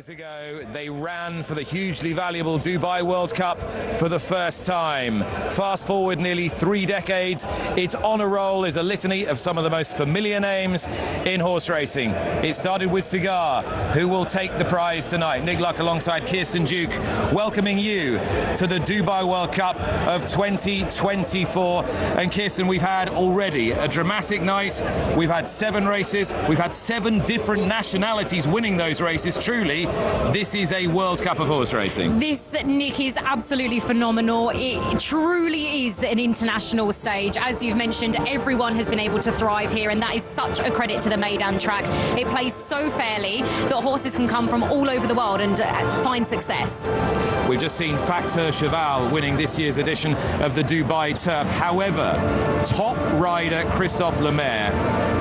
years ago, they ran for the hugely valuable Dubai World Cup for the first time. Fast forward nearly 3 decades, it's on a roll is a litany of some of the most familiar names in horse racing. It started with Cigar, who will take the prize tonight. Nick Luck alongside Kirsten Duke, welcoming you to the Dubai World Cup of 2024. And Kirsten, we've had already a dramatic night. We've had 7 races. We've had 7 different nationalities winning those races. Truly, this is a World Cup of horse racing. This, Nick, is absolutely phenomenal. It truly is an international stage. As you've mentioned, everyone has been able to thrive here, and that is such a credit to the Meydan track. It plays so fairly that horses can come from all over the world and find success. We've just seen Facteur Cheval winning this year's edition of the Dubai Turf. However, top rider Christophe Lemaire,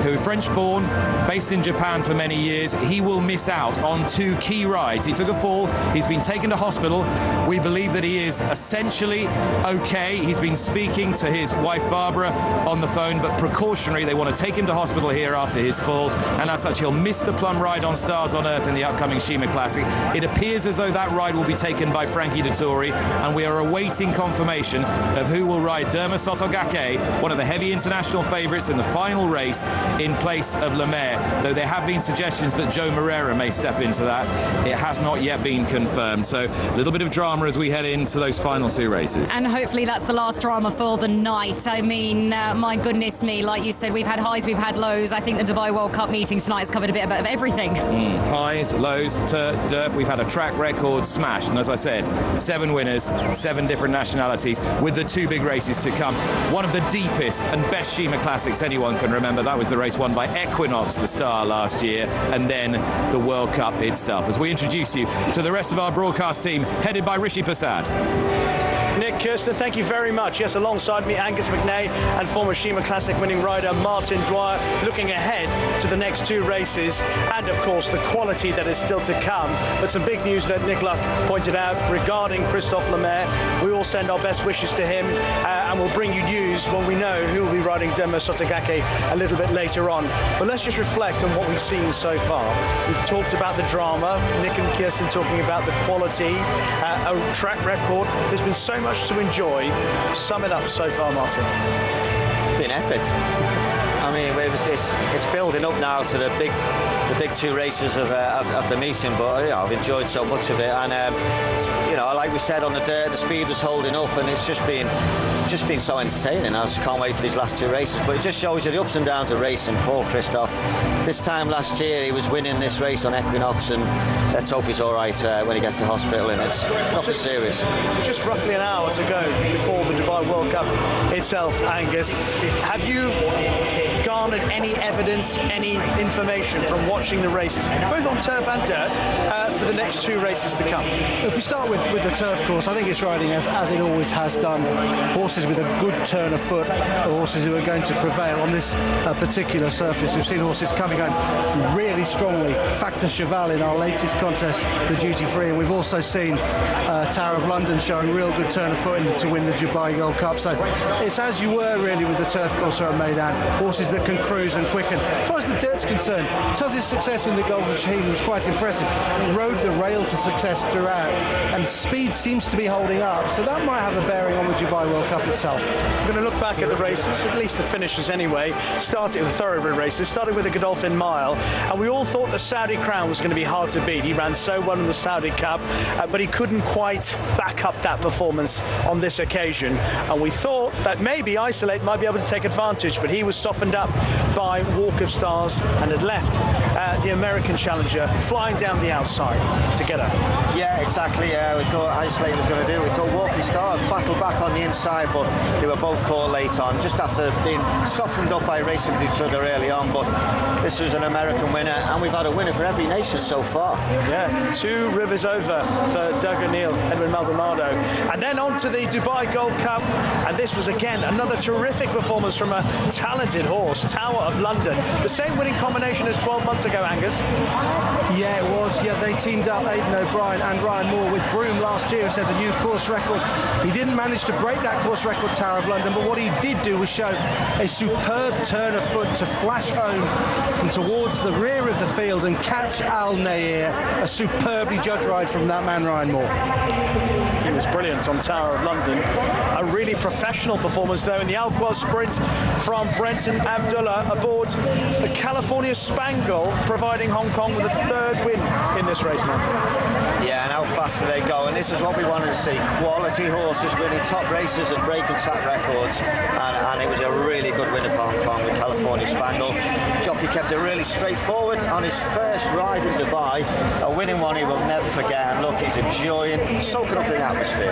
who French-born, based in Japan for many years, he will miss out on 2 key rides. He took a fall, he's been taken to hospital. We believe that he is essentially okay. He's been speaking to his wife Barbara on the phone, but precautionary. They want to take him to hospital here after his fall, and as such he'll miss the plum ride on Stars on Earth in the upcoming Sheema Classic. It appears as though that ride will be taken by Frankie Dettori, and we are awaiting confirmation of who will ride Derma Sotogake, one of the heavy international favourites in the final race, in place of Lemaire, though there have been suggestions that Joe Moreira may step into that. It has not yet been confirmed, so a little bit of drama as we head into those final 2 races. And hopefully that's the last drama for the night. I mean, my goodness me, like you said, we've had highs, we've had lows. I think the Dubai World Cup meeting tonight has covered a bit of everything. Highs, lows, dirt. We've had a track record smashed, and as I said, 7 winners, 7 different nationalities, with the 2 big races to come. One of the deepest and best Sheema Classics anyone can remember. That was the race won by Equinox, the star, last year, and then the World Cup itself. As we introduce you to the rest of our broadcast team, headed by Rishi Prasad. Nick, Kirsten, thank you very much. Yes, alongside me, Angus McNay and former Sheema Classic winning rider Martin Dwyer, looking ahead to the next 2 races and, of course, the quality that is still to come. But some big news that Nick Luck pointed out regarding Christophe Lemaire. We all send our best wishes to him, and we'll bring you news when we know who will be riding Derma Sotogake a little bit later on. But let's just reflect on what we've seen so far. We've talked about the drama, Nick and Kirsten talking about the quality, a track record. There's been so much to enjoy. Sum it up so far, Martin. It's been epic. I mean, it's building up now to the big 2 races of the meeting, but I've enjoyed so much of it, and like we said on the dirt, the speed was holding up, and it's just been so entertaining. I just can't wait for these last 2 races. But it just shows you the ups and downs of racing. Poor Christophe. This time last year he was winning this race on Equinox, and let's hope he's all right when he gets to hospital, and it's nothing serious. Just roughly an hour to go before the Dubai World Cup itself, Angus. Have you garnered any evidence, any information from watching the races, both on turf and dirt, for the next 2 races to come? If we start with the turf course, I think it's riding as it always has done. Horses with a good turn of foot are horses who are going to prevail on this particular surface. We've seen horses coming on really strongly. Facteur Cheval in our latest contest, the Duty Free, and we've also seen Tower of London showing real good turn of foot to win the Dubai World Cup. So it's as you were really with the turf course at Meydan. Horses that can cruise and quicken. As far as the dirt's concerned, Tuz's success in the Golden Shaheen was quite impressive. He rode the rail to success throughout, and speed seems to be holding up, so that might have a bearing on the Dubai World Cup itself. We're going to look back at the races, at least the finishes anyway. Started with the thoroughbred races, started with the Godolphin Mile, and we all thought the Saudi Crown was going to be hard to beat. He ran so well in the Saudi Cup, but he couldn't quite back up that performance on this occasion, and we thought that maybe Isolate might be able to take advantage, but he was softened up by Walk of Stars and had left the American challenger flying down the outside to get her. Yeah, exactly. We thought Isolate was going to do. We thought Walk of Stars battled back on the inside, but they were both caught late on, just after being softened up by racing with each other early on. But this was an American winner, and we've had a winner for every nation so far. Yeah, 2 rivers over for Doug O'Neill, Edwin Maldonado, and then on to the Dubai Gold Cup, and this was again another terrific performance from a talented horse, Tower of London. The same winning combination as 12 months ago, Angus. Yeah, it was. Yeah, they teamed up, Aidan O'Brien and Ryan Moore, with Broome last year and set a new course record. He didn't manage to break that course record, Tower of London, but what he did do was show a superb turn of foot to flash home from towards the rear of the field and catch Al Nair. A superbly judged ride from that man, Ryan Moore. He was brilliant on Tower of London. A really professional performance, though, in the Alquoz sprint from Brenton Abdullah aboard the California Spangle, providing Hong Kong with a third win in this race, Martin. Yeah, and how fast do they go? And this is what we wanted to see. Quality horses winning top races and breaking track records. And it was a really good win of Hong Kong with California Spangle. Jockey kept it really straightforward on his first ride in Dubai. A winning one he will never forget. And look, he's enjoying, soaking up the atmosphere.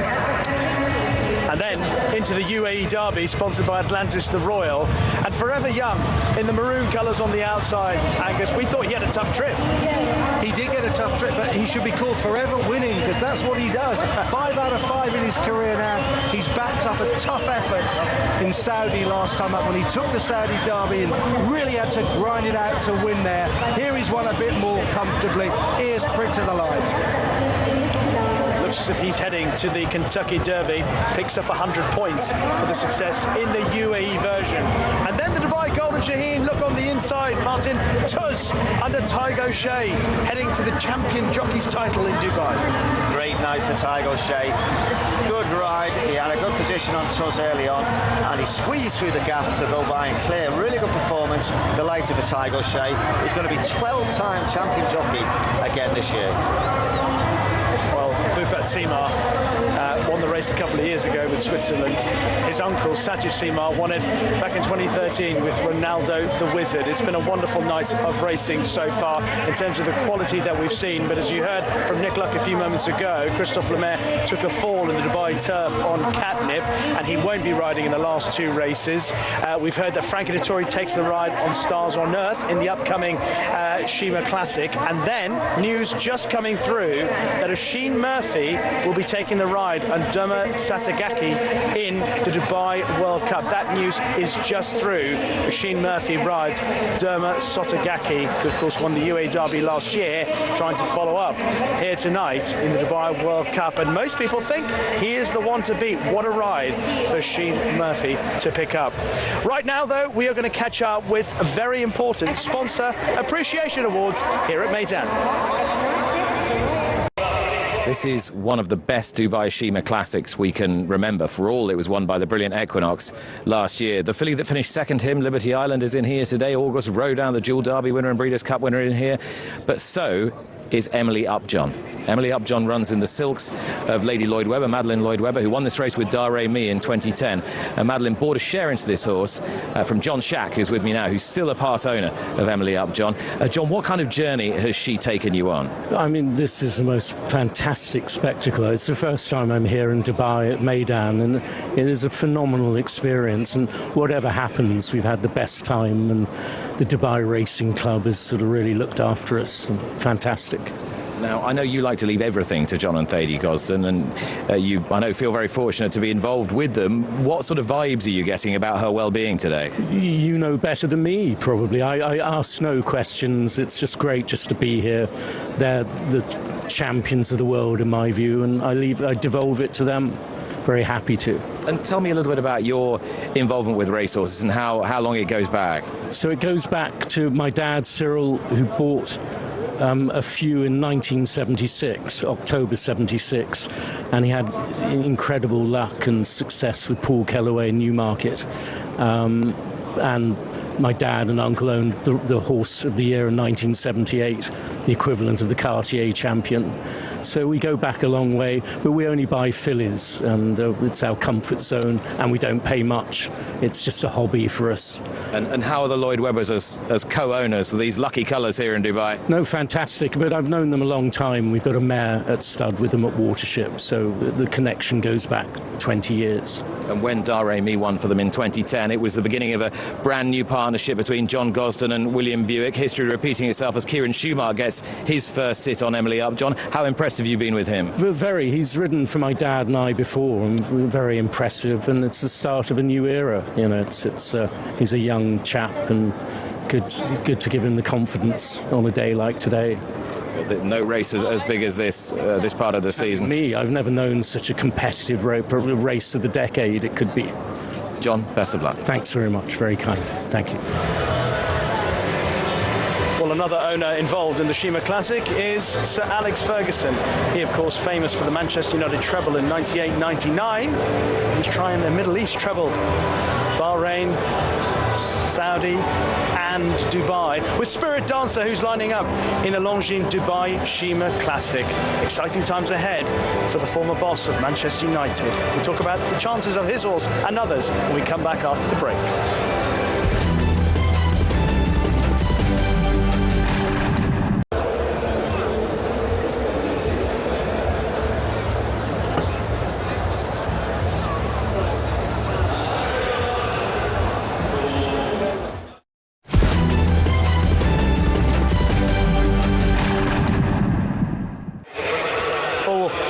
And then into the UAE Derby, sponsored by Atlantis the Royal, and Forever Young in the maroon colours on the outside. Angus, we thought he had a tough trip. He did get a tough trip, but he should be called Forever Winning, because that's what he does. 5 out of 5 in his career now. He's backed up a tough effort in Saudi last time up when he took the Saudi Derby and really had to grind it out to win there. Here he's won a bit more comfortably. Ears pricked to the line. Looks as if he's heading to the Kentucky Derby, picks up 100 points for the success in the UAE version. And then the Dubai Golden Shaheen, look on the inside, Martin, Tuz under Tygo Shea, heading to the champion jockey's title in Dubai. Great night for Tygo Shea. Good ride. He had a good position on Tuz early on, and he squeezed through the gap to go by and clear. Really good performance. Delighted for Tygo Shea. He's going to be 12-time champion jockey again this year. Bhupat Seema won the race a couple of years ago with Switzerland. His uncle, Sajid Seema, won it back in 2013 with Ronaldo the Wizard. It's been a wonderful night of racing so far in terms of the quality that we've seen. But as you heard from Nick Luck a few moments ago, Christophe Lemaire took a fall in the Dubai turf on catnip, and he won't be riding in the last 2 races. We've heard that Frankie Dettori takes the ride on Stars on Earth in the upcoming Sheema Classic. And then news just coming through that Oisin Murphy will be taking the ride on Derma Satagaki in the Dubai World Cup. That news is just through. Oisin Murphy rides Derma Satagaki, who of course won the UAE Derby last year, trying to follow up here tonight in the Dubai World Cup. And most people think he is the one to beat. What a ride for Oisin Murphy to pick up. Right now, though, we are going to catch up with a very important sponsor appreciation awards here at Meydan. This is one of the best Dubai Sheema Classics we can remember. For all, it was won by the brilliant Equinox last year. The filly that finished second to him, Liberty Island, is in here today. August Rodan, the Dual Derby winner and Breeders' Cup winner, in here. But so is Emily Upjohn. Emily Upjohn runs in the silks of Lady Lloyd Webber, Madeline Lloyd Webber, who won this race with Dare Me in 2010. And Madeline bought a share into this horse from John Shack, who's with me now, who's still a part owner of Emily Upjohn. John, what kind of journey has she taken you on? I mean, this is the most fantastic spectacle. It's the first time I'm here in Dubai at Meydan, and it is a phenomenal experience. And whatever happens, we've had the best time, and the Dubai Racing Club has sort of really looked after us. Fantastic. Now, I know you like to leave everything to John and Thady Gosden, and you, I know, feel very fortunate to be involved with them. What sort of vibes are you getting about her well-being today? You know better than me, probably. I ask no questions. It's just great just to be here. They're the champions of the world, in my view, and I devolve it to them. Very happy to. And tell me a little bit about your involvement with racehorses and how long it goes back. So it goes back to my dad, Cyril, who bought a few in 1976, October 76, and he had incredible luck and success with Paul Kellaway in Newmarket. And my dad and uncle owned the horse of the year in 1978, the equivalent of the Cartier champion. So we go back a long way, but we only buy fillies, and it's our comfort zone, and we don't pay much. It's just a hobby for us. And how are the Lloyd Webbers as co-owners of these lucky colours here in Dubai? No, fantastic, but I've known them a long time. We've got a mare at stud with them at Watership, so the connection goes back 20 years. And when Dar-Remi won for them in 2010, it was the beginning of a brand new partnership between John Gosden and William Buick. History repeating itself as Kieran Sheema gets his first sit on Emily Up. John, how impressed have you been with him? Very. He's ridden for my dad and I before, and very impressive. And it's the start of a new era. You know, he's a young chap, and good to give him the confidence on a day like today. No race as big as this part of the season. I've never known such a competitive race of the decade it could be. John, best of luck. Thanks very much. Very kind. Thank you. Well, another owner involved in the Sheema Classic is Sir Alex Ferguson. He, of course, famous for the Manchester United treble in 98-99. He's trying the Middle East treble. Bahrain, Saudi and Dubai, with Spirit Dancer, who's lining up in the Longines Dubai Sheema Classic. Exciting times ahead for the former boss of Manchester United. We'll talk about the chances of his horse and others when we come back after the break.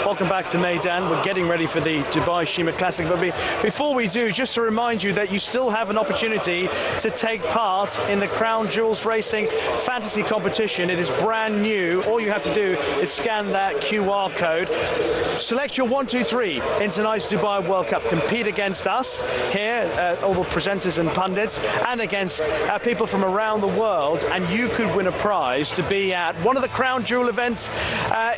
Welcome back to Meydan. We're getting ready for the Dubai Sheema Classic, but before we do, just to remind you that you still have an opportunity to take part in the Crown Jewels Racing Fantasy Competition. It is brand new. All you have to do is scan that QR code, select your 1, 2, 3 in tonight's Dubai World Cup, compete against us here, all the presenters and pundits, and against people from around the world, and you could win a prize to be at one of the Crown Jewel events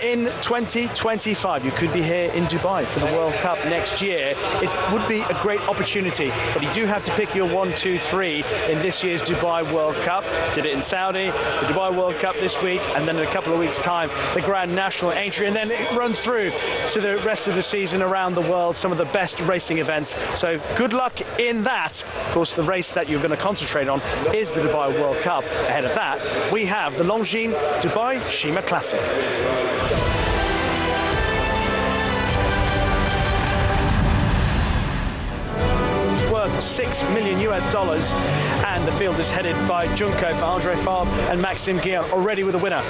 in 2025. You could be here in Dubai for the World Cup next year. It would be a great opportunity, but you do have to pick your 1, 2, 3 in this year's Dubai World Cup. Did it in Saudi, the Dubai World Cup this week, and then in a couple of weeks' time, the Grand National entry, and then it runs through to the rest of the season around the world, some of the best racing events. So good luck in that. Of course, the race that you're going to concentrate on is the Dubai World Cup. Ahead of that, we have the Longines Dubai Sheema Classic. Worth $6 million, and the field is headed by Junko for Andre Fabre and Maxime Guillaume, already with a winner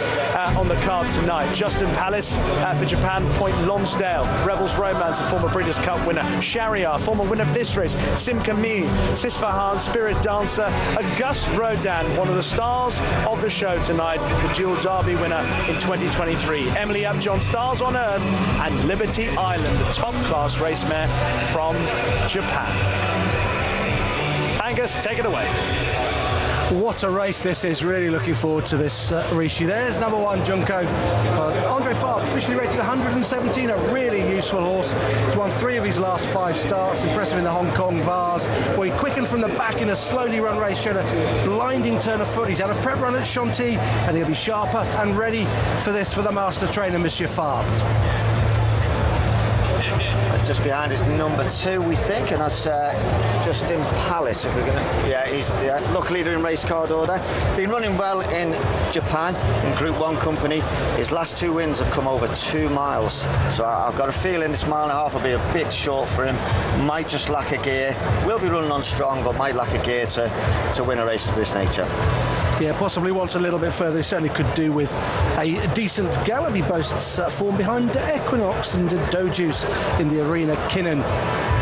on the card tonight. Justin Palace for Japan, Point Lonsdale, Rebels Romance, a former Breeders' Cup winner, Shariar, former winner of this race, Simca Mi, Sisfahan, Spirit Dancer, Auguste Rodin, one of the stars of the show tonight, the dual Derby winner in 2023, Emily Upjohn, Stars on Earth, and Liberty Island, the top-class race mare from Japan. Angus, take it away. What a race this is. Really looking forward to this, Rishi. There's number 1, Junko. Andre Fabre, officially rated 117, a really useful horse. He's won 3 of his last 5 starts. Impressive in the Hong Kong Vars, where he quickened from the back in a slowly run race, showed a blinding turn of foot. He's had a prep run at Chantilly, and he'll be sharper and ready for this for the master trainer, Monsieur Fabre. Just behind is number 2, we think, and that's Justin Palace. If we're gonna, he's luckily in race card order. Been running well in Japan in Group 1 company. His last 2 wins have come over 2 miles, so I've got a feeling this 1.5 miles will be a bit short for him. Might just lack a gear. Will be running on strong, but might lack a gear to win a race of this nature. Yeah, possibly wants a little bit further. He certainly could do with a decent gallop. He boasts form behind Equinox and Dojuice in the Arena Kinnan,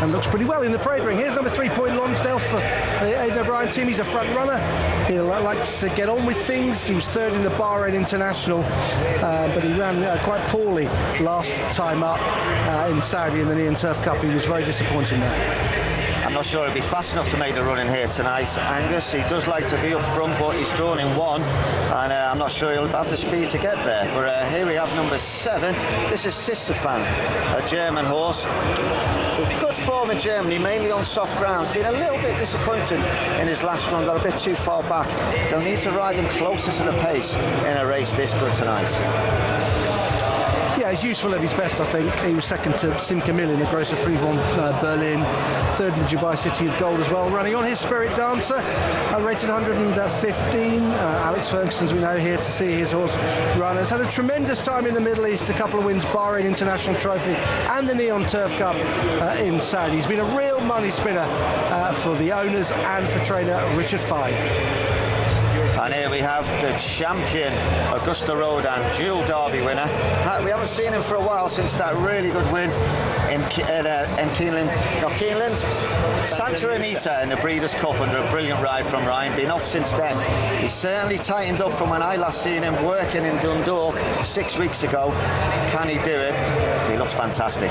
and looks pretty well in the parade ring. Here's number 3, Point Lonsdale for the Aidan O'Brien team. He's a front runner. He likes to get on with things. He was 3rd in the Bahrain International, but he ran quite poorly last time up in Saudi in the Neon Turf Cup. He was very disappointing there. I'm not sure he'll be fast enough to make the run in here tonight, Angus. He does like to be up front, but he's drawn in 1, and I'm not sure he'll have the speed to get there. But here we have number 7. This is Sisfahan, a German horse. In good form in Germany, mainly on soft ground. Been a little bit disappointed in his last run, got a bit too far back. They'll need to ride him closer to the pace in a race this good tonight. Yeah, he's useful at his best, I think. He was second to Sim Camille in the Grosser Prix von Berlin, third in the Dubai City of Gold as well. Running on his Spirit Dancer, rated 115. Alex Ferguson's, we know, here to see his horse run. Has had a tremendous time in the Middle East, a couple of wins, Bahrain International Trophy and the Neon Turf Cup in Saudi. He's been a real money spinner for the owners and for trainer Richard Fye. And here we have the champion, Augusta Rodin, dual Derby winner. We haven't seen him for a while since that really good win in Keeneland, Santa Anita in the Breeders' Cup under a brilliant ride from Ryan. Been off since then. He's certainly tightened up from when I last seen him working in Dundalk 6 weeks ago. Can he do it? He looks fantastic.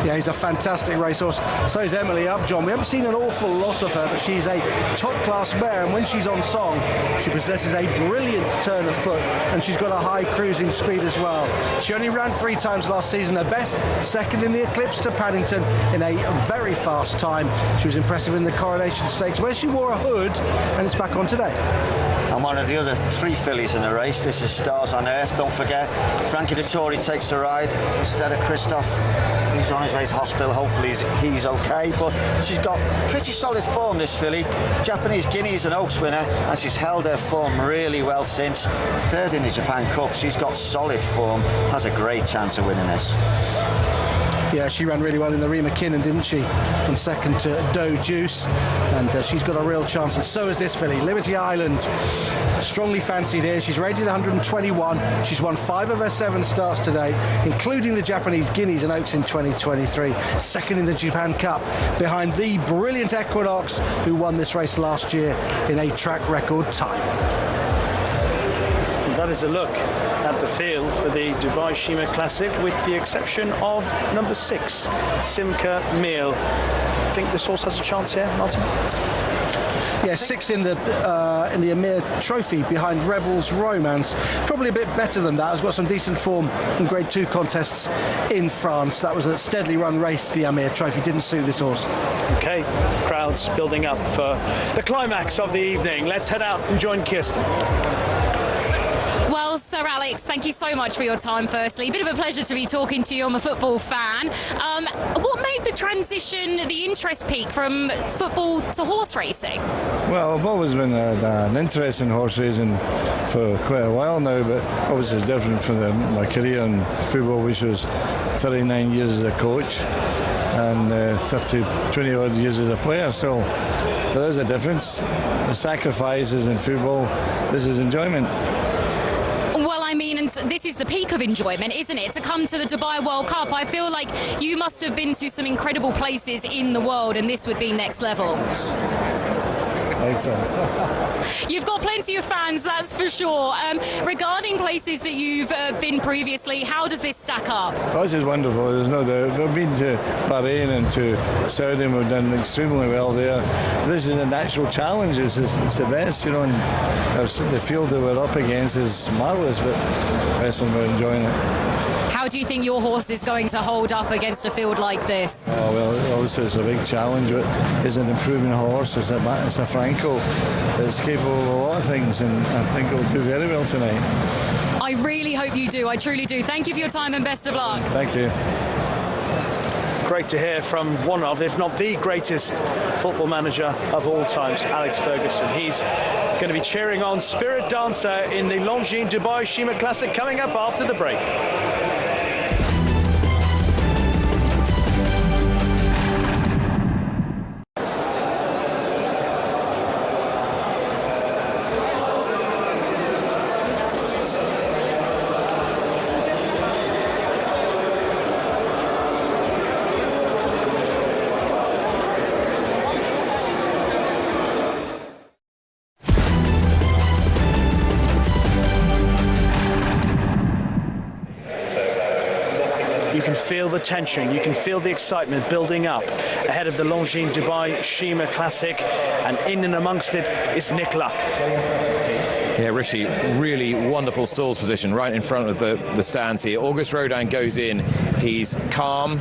Yeah, he's a fantastic racehorse. So is Emily Upjohn. We haven't seen an awful lot of her, but she's a top-class mare, and when she's on song, she possesses a brilliant turn of foot, and she's got a high cruising speed as well. She only ran 3 times last season. Her best, second in the Eclipse to Paddington in a very fast time. She was impressive in the Coronation Stakes, where she wore a hood, and it's back on today. And one of the other 3 fillies in the race. This is Stars on Earth. Don't forget, Frankie Dettori takes the ride instead of Christoph. He's on his way to hospital. Hopefully he's okay. But she's got pretty solid form, this filly. Japanese Guineas and Oaks winner, and she's held her form really well since. Third in the Japan Cup. She's got solid form. Has a great chance of winning this. Yeah, she ran really well in the Ree McKinnon, didn't she? And second to Doe Juice, and she's got a real chance, and so is this filly, Liberty Island. Strongly fancied here. She's rated 121. She's won 5 of her 7 starts today, including the Japanese Guineas and Oaks in 2023. Second in the Japan Cup, behind the brilliant Equinox, who won this race last year in a track record time. And that is a look at the field for the Dubai Sheema Classic, with the exception of number 6, Simca Meal. I think this horse has a chance here, Martin? Yeah, 6 in the Emir Trophy behind Rebels Romance. Probably a bit better than that. Has got some decent form in Grade 2 contests in France. That was a steadily run race, the Emir Trophy. Didn't suit this horse. Okay, crowds building up for the climax of the evening. Let's head out and join Kirsten. Well, Sir Alex, thank you so much for your time, firstly. A bit of a pleasure to be talking to you. I'm a football fan. What made the transition, the interest peak from football to horse racing? Well, I've always been an interest in horse racing for quite a while now, but obviously it's different from my career in football, which was 39 years as a coach and 20 odd years as a player. So there is a difference. The sacrifices in football, this is enjoyment. I mean, and this is the peak of enjoyment, isn't it? To come to the Dubai World Cup, I feel like you must have been to some incredible places in the world, and this would be next level. Excellent. You've got plenty of fans, that's for sure. Regarding places that you've been previously, how does this stack up? Oh, this is wonderful, there's no doubt. We've been to Bahrain and to Saudi, and we've done extremely well there. This is a natural challenge, it's the best, you know, and the field that we're up against is marvellous, but personally we're enjoying it. How do you think your horse is going to hold up against a field like this? Oh, well, obviously it's a big challenge, but it's an improving horse. It's a Franco that's capable of a lot of things, and I think it will do very well tonight. I really hope you do. I truly do. Thank you for your time and best of luck. Thank you. Great to hear from one of, if not the greatest football manager of all times, Alex Ferguson. He's going to be cheering on Spirit Dancer in the Longines Dubai Sheema Classic coming up after the break. You can feel the tension, you can feel the excitement building up ahead of the Longines Dubai Sheema Classic, and in and amongst it is Nick Luck. Yeah, Rishi, really wonderful stalls position right in front of the stands here. Auguste Rodin goes in. He's calm,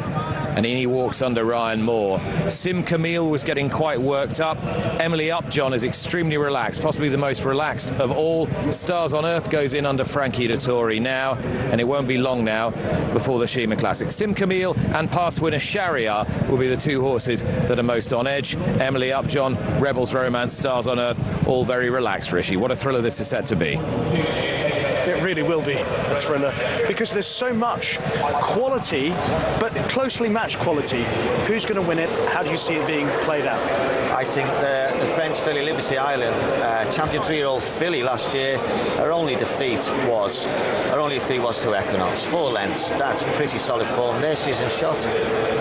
and in he walks under Ryan Moore. Sim Camille was getting quite worked up. Emily Upjohn is extremely relaxed, possibly the most relaxed of all. Stars on Earth goes in under Frankie Dettori now, and it won't be long now before the Sheema Classic. Sim Camille and past winner Shariar will be the two horses that are most on edge. Emily Upjohn, Rebels Romance, Stars on Earth, all very relaxed, Rishi. What a thriller this is set to be. It really will be a thriller because there's so much quality, but closely matched quality. Who's going to win it? How do you see it being played out? I think the French filly Liberty Island, champion 3-year-old filly last year, her only defeat was to Equinox. 4 lengths, that's pretty solid form. There she's in shot.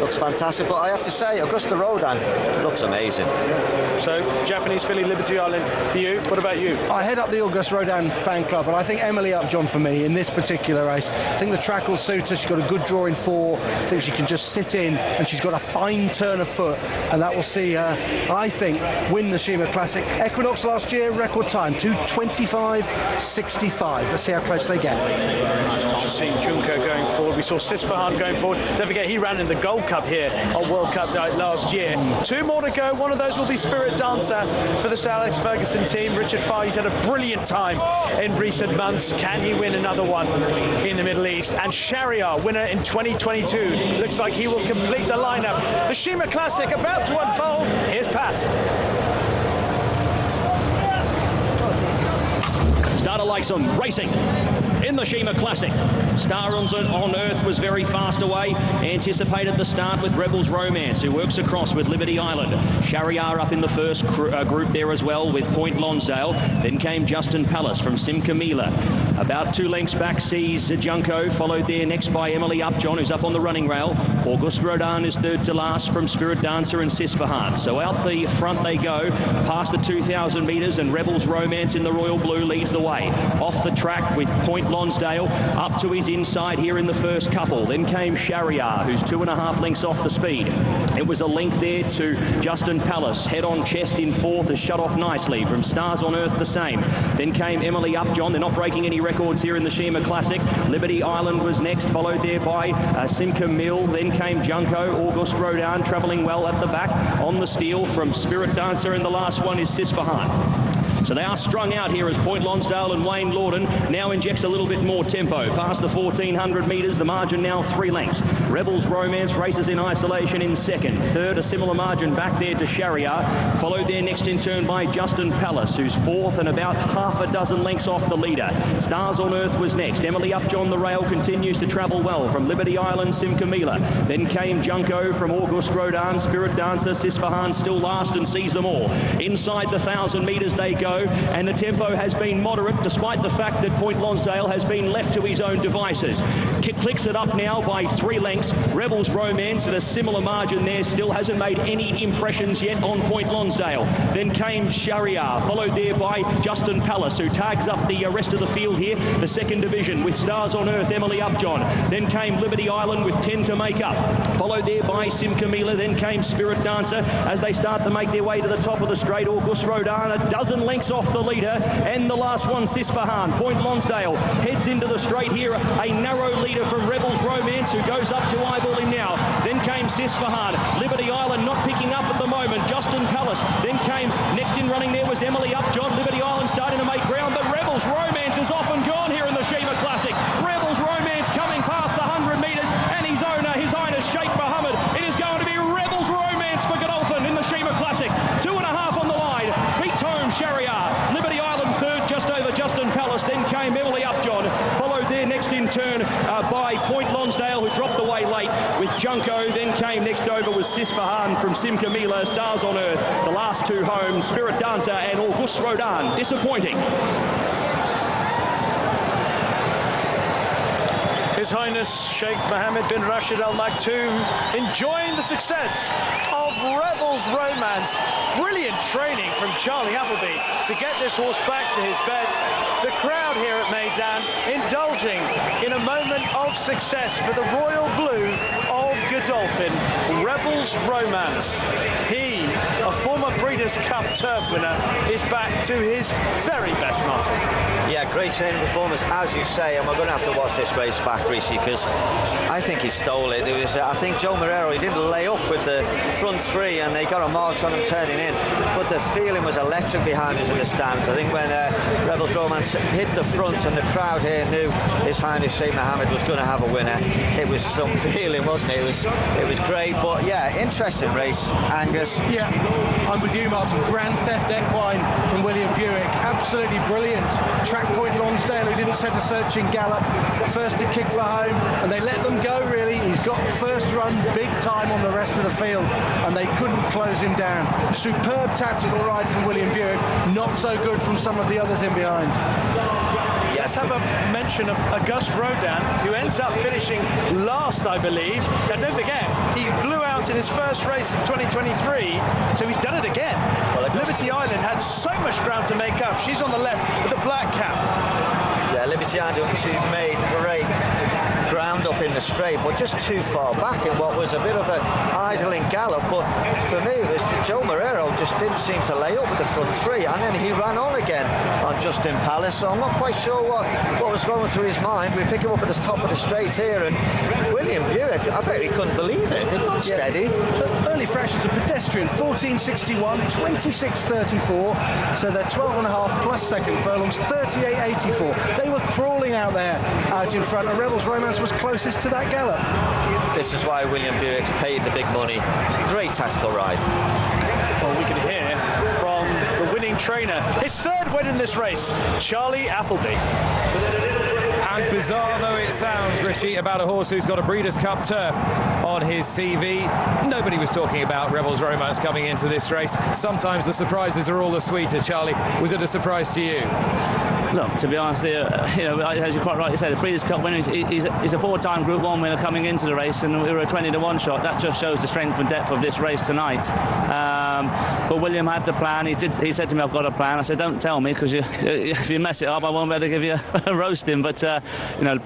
Looks fantastic, but I have to say, Augusta Rodin looks amazing. So, Japanese filly Liberty Island for you. What about you? I head up the Augusta Rodin fan club, and I think Emily Upjohn for me in this particular race. I think the track will suit her. She's got a good draw in 4. I think she can just sit in, and she's got a fine turn of foot, and that will see her, I think, win the Sheema Classic. Equinox last year, record time, 2:25.65. Let's see how close they get. We've seen Junko going forward. We saw Sisfahan going forward. Don't forget, he ran in the Gold Cup here on World Cup night last year. 2 more to go. One of those will be Spirit Dancer for the Sir Alex Ferguson team. Richard Farley's had a brilliant time in recent months. Can he win another one in the Middle East? And Shariar, winner in 2022. Looks like he will complete the lineup. The Sheema Classic about to unfold. Here's Pat. Starter like some racing in the Sheema Classic. Star on Earth was very fast away. Anticipated the start with Rebels Romance, who works across with Liberty Island. Shariar up in the first group there as well with Point Lonsdale. Then came Justin Palace from Sim Camila. About 2 lengths back sees Junko, followed there next by Emily Upjohn, who's up on the running rail. Auguste Rodin is third to last from Spirit Dancer and Sisfahan. So out the front they go, past the 2,000 metres, and Rebels Romance in the royal blue leads the way. Off the track with Point Lonsdale up to his inside here in the first couple. Then came Shariar, who's 2.5 lengths off the speed. It was a length there to Justin Palace. Head on chest in 4th has shut off nicely from Stars on Earth the same. Then came Emily Upjohn. They're not breaking any records here in the Sheema Classic. Liberty Island was next, followed there by Sim Camille. Then came Junko. Auguste Rodin travelling well at the back on the steel from Spirit Dancer, and the last one is Sisfahan. So they are strung out here as Point Lonsdale and Wayne Lorden now injects a little bit more tempo. Past the 1,400 metres, the margin now 3 lengths. Rebels Romance races in isolation in 2nd. 3rd, a similar margin back there to Shariar. Followed there next in turn by Justin Palace, who's 4th and about half a dozen lengths off the leader. Stars on Earth was next. Emily Upjohn, the rail, continues to travel well from Liberty Island, Sim Camila. Then came Junko from Auguste Rodin, Spirit Dancer, Sisfahan still last and sees them all. Inside the 1,000 metres they go. And the tempo has been moderate despite the fact that Point Lonsdale has been left to his own devices. Clicks it up now by 3 lengths. Rebels Romance at a similar margin there, still hasn't made any impressions yet on Point Lonsdale. Then came Shariar, followed there by Justin Palace, who tags up the rest of the field here, the 2nd division with Stars on Earth, Emily Upjohn. Then came Liberty Island with 10 to make up, followed there by Sim Camila. Then came Spirit Dancer as they start to make their way to the top of the straight. Auguste Rodin, a dozen lengths off the leader, and the last one Sisfahan. Point Lonsdale heads into the straight here, a narrow leader from Rebels Romance, who goes up to eyeball him now. Then came Sisfahan. Liberty Island not picking up at the moment. Justin Palace. Then came next in running there was Emily Upjohn. Liberty Island starting to make ground, but Rebels Romance is off and gone here in the Sheema Classic. Rebels Romance coming past the 100 metres, and his owner, His Highness Sheikh Mohammed. It is going to be Rebels Romance for Godolphin in the Sheema Classic. 2.5 on the line. Beats home Shariar. Liberty Island 3rd, just over Justin Palace. Then came Emily Upjohn, followed there next in turn by Point Lonsdale, who dropped away late with Junko. Then came next over was Sisfahan from Sim Camila. Stars on Earth, the last 2 home, Spirit Dancer and Auguste Rodin. Disappointing. His Highness Sheikh Mohammed bin Rashid Al Maktoum enjoying the success of Rebels Romance. Brilliant training from Charlie Appleby to get this horse back to his best. The crowd here at Meydan indulging in a moment of success for the Royal Blue of Godolphin. Rebels Romance. He mean a former Breeders' Cup Turf winner is back to his very best, Martin? Yeah, great training performance, as you say, and we're going to have to watch this race back, Rishi, because I think he stole it. It was, I think Joe Morero, he didn't lay up with the front three, and they got a mark on him turning in, but the feeling was electric behind us in the stands. I think when Rebels Romance hit the front and the crowd here knew His Highness Sheikh Mohammed was going to have a winner, it was some feeling, wasn't it? It was great, but yeah, interesting race, Angus. Yeah, I'm with you, Martin. Grand Theft Equine from William Buick, absolutely brilliant. Track Point Lonsdale, who didn't set a searching gallop, first to kick for home, and they let them go, really. He's got first run big time on the rest of the field, and they couldn't close him down. Superb tactical ride from William Buick, not so good from some of the others in behind. Let's have a mention of Auguste Rodin, who ends up finishing last, I believe. Now, don't forget, he blew out in his first race of 2023, so he's done it again. Well, Liberty Island had so much ground to make up. She's on the left with the black cap. Yeah, Liberty Island, she made great ground up in the straight, but just too far back in what was a bit of an idling gallop. But for me, it was Joe Morero just didn't seem to lay up with the front three, and then he ran on again on Justin Palace, so I'm not quite sure what was going through his mind. We pick him up at the top of the straight here, and William Buick, I bet he couldn't believe it. They got steady. Early fresh as a pedestrian, 14.61, 26.34, so they're 12.5 plus second furlongs, 38.84. They were crawling out there, out in front, and Rebels Romance was closest to that gallop. This is why William Buick paid the big money. Great tactical ride. Well, we can hear from the winning trainer, his third win in this race, Charlie Appleby. And bizarre though it sounds, Rishi, about a horse who's got a Breeders' Cup Turf on his CV, nobody was talking about Rebels Romance coming into this race. Sometimes the surprises are all the sweeter. Charlie, was it a surprise to you? Look, to be honest, as you quite rightly said, the Breeders' Cup winner, he's a four-time Group 1 winner coming into the race, and we were a 20-to-1 shot. That just shows the strength and depth of this race tonight. But William had the plan. He said to me, "I've got a plan." I said, "Don't tell me, because if you mess it up, I won't be able to give you a roasting." But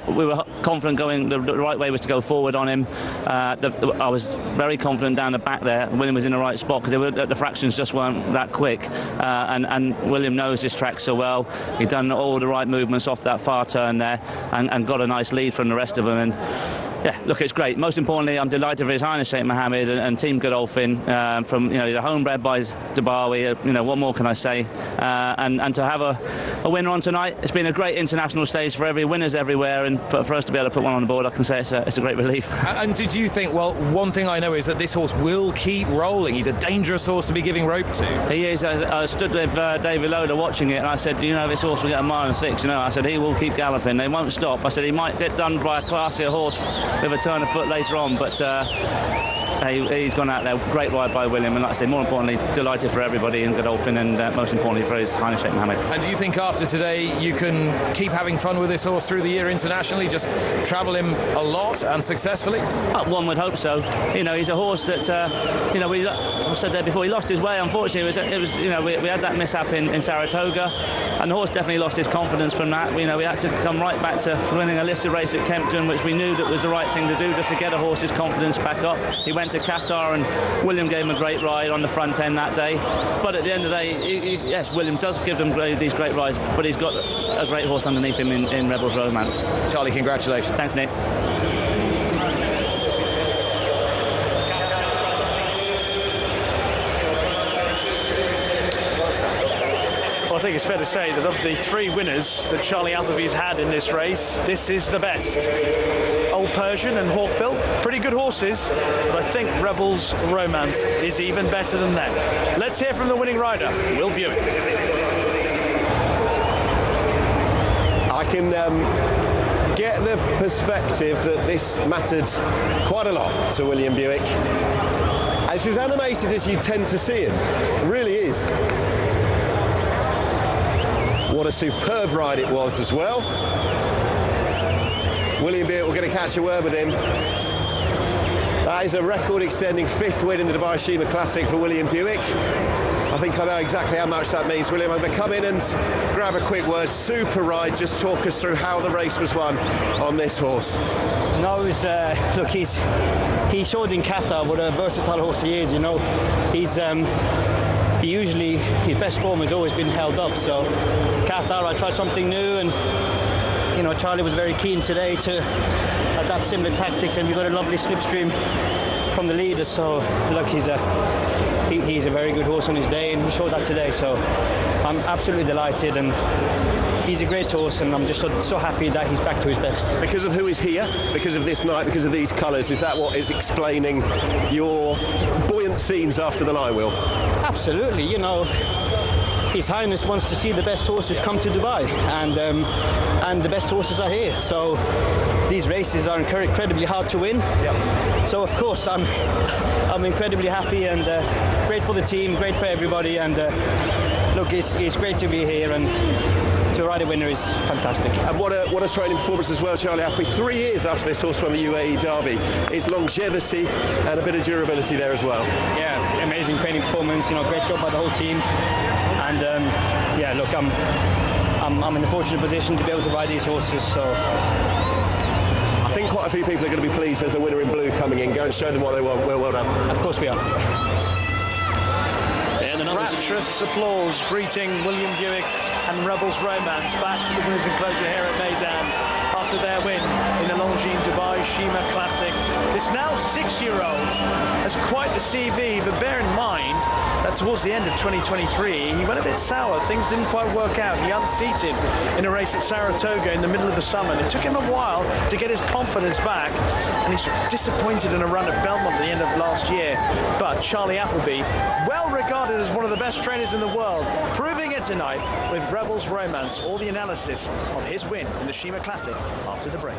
we were confident going. The right way was to go forward on him. I was very confident down the back there. William was in the right spot because the fractions just weren't that quick. And William knows this track so well. He'd done all the right movements off that far turn there, and got a nice lead from the rest of them. And yeah, look, it's great. Most importantly, I'm delighted for His Highness Sheikh Mohammed and Team Godolphin. From he's a homebred by Dubawi. What more can I say? And to have a winner on tonight, it's been a great international stage for winners everywhere, and for us to be able to put one on the board, I can say it's a great relief. And did you think? Well, one thing I know is that this horse will keep rolling. He's a dangerous horse to be giving rope to. He is. I stood with David Loader watching it, and I said, this horse will get a mile and 6. I said he will keep galloping. They won't stop. I said he might get done by a classier horse with a turn of foot later on, but he's gone out there. Great ride by William, and like I say, more importantly, delighted for everybody in Godolphin, and most importantly for His Highness Sheikh Mohammed. And do you think after today you can keep having fun with this horse through the year internationally, just travel him a lot and successfully? One would hope so. He's a horse that I've said there before, he lost his way. Unfortunately, we had that mishap in Saratoga, and the horse definitely lost his confidence from that. We had to come right back to winning a listed race at Kempton, which we knew that was the right thing to do, just to get a horse's confidence back up. He went to Qatar, and William gave him a great ride on the front end that day. But at the end of the day, yes, William does give them these great rides, but he's got a great horse underneath him in Rebels Romance. Charlie, congratulations. Thanks, Nick. I think it's fair to say that of the three winners that Charlie Appleby's had in this race, this is the best. Old Persian and Hawkbill, pretty good horses, but I think Rebels Romance is even better than them. Let's hear from the winning rider, Will Buick. I can get the perspective that this mattered quite a lot to William Buick. It's as animated as you tend to see him. It really is. What a superb ride it was as well. William Buick, we're going to catch a word with him. That is a record-extending 5th win in the Dubai Sheema Classic for William Buick. I think I know exactly how much that means. William, I'm going to come in and grab a quick word. Super ride. Just talk us through how the race was won on this horse. No, it was, look, he showed in Qatar what a versatile horse he is. You know, he usually, his best form has always been held up. So Qatar, I tried something new, and you know, Charlie was very keen today to adapt similar tactics, and we got a lovely slipstream from the leaders. So look, he's a very good horse on his day, and he showed that today. So I'm absolutely delighted, and he's a great horse, and I'm just so happy that he's back to his best. Because of who is here, because of this night, because of these colours, is that what is explaining your buoyant scenes after the line, Will? Absolutely. You know, His Highness wants to see the best horses come to Dubai, and the best horses are here. So these races are incredibly hard to win. Yep. So of course I'm incredibly happy, and great for the team, great for everybody, and look, it's great to be here, and to ride a winner is fantastic. And what a training performance as well, Charlie Appleby. 3 years after this horse won the UAE Derby. It's longevity and a bit of durability there as well. Yeah, amazing training performance. You know, great job by the whole team. And yeah, look, I'm in a fortunate position to be able to ride these horses. So I think quite a few people are going to be pleased there's a winner in blue coming in. Go and show them what they want. Well done. Of course we are. Rapturous applause greeting William Buick and Rebels Romance back to the winners' enclosure here at Meydan after their win in the Longines Dubai Sheema Classic. This now 6-year-old has quite the CV, but bear in mind that towards the end of 2023 he went a bit sour. Things didn't quite work out. He unseated in a race at Saratoga in the middle of the summer, and it took him a while to get his confidence back, and he's disappointed in a run at Belmont at the end of last year. But Charlie Appleby, well regarded as one of the best trainers in the world, proving it tonight with Rebels Romance. All the analysis of his win in the Sheema Classic after the break.